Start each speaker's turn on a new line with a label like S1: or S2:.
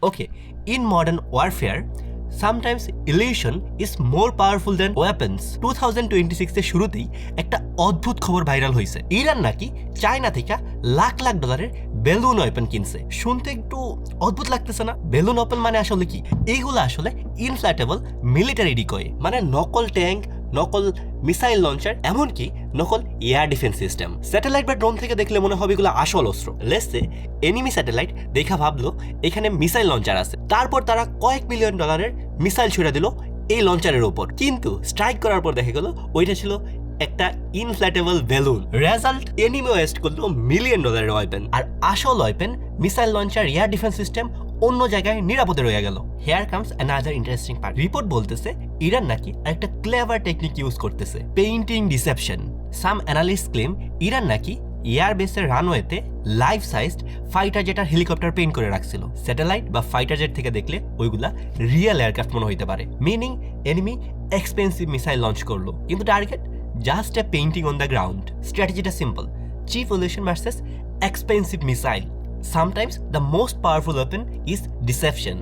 S1: Okay, in modern warfare, sometimes illusion is more powerful than weapons. 2026 এর শুরুতেই একটা অদ্ভুত খবর ভাইরাল হয়েছে। ইরান নাকি চায়না থেকে লাখ লাখ ডলারের বেলুন ওয়েপন কিনছে। শুনতে একটু অদ্ভুত লাগতেছে না? বেলুন ওয়েপন মানে আসলে কি? এইগুলো আসলে ইনফ্ল্যাটেবল মিলিটারি ডিকয়, মানে নকল ট্যাঙ্ক, নকল মিসাইল লঞ্চার, এমনকি নকল এয়ার ডিফেন্স সিস্টেম। স্যাটেলাইট বা ড্রোন থেকে দেখলে মনে হবে এগুলো আসল অস্ত্র। লেটসে এনিমি স্যাটেলাইট দেখা ভাবলো এখানে মিসাইল লঞ্চার আছে, তারপর তারা কয়েক মিলিয়ন ডলারের মিসাইল ছুড়ে দিল এই লঞ্চারের উপর, কিন্তু স্ট্রাইক করার পর দেখা গেল ওইটা ছিল একটা inflatable balloon. Result enemy waste করলো মিলিয়ন ডলারের ওয়েপেন, আর আসল weapon missile launcher, air defence system অন্য জায়গায় নিরাপদে রয়ে গেল। Here comes another interesting part. Report বলতেছে ইরান নাকি একটা ক্লেভার টেকনিক ইউজ করতেছে, painting deception. Some analyst claim Iran নাকি এয়ারবেসের রানওয়েতে লাইফ সাইজড ফাইটার জেট আর হেলিকপ্টার পেইন্ট করে রাখছিল। স্যাটেলাইট বা ফাইটার জেট থেকে দেখলে ওইগুলা রিয়েল এয়ারক্রাফট মনে হইতে পারে, meaning enemy expensive missile launch করলো, কিন্তু target just a painting on the ground. স্ট্র্যাটেজিটা simple, cheap illusion versus expensive missile. Sometimes the most powerful weapon is deception.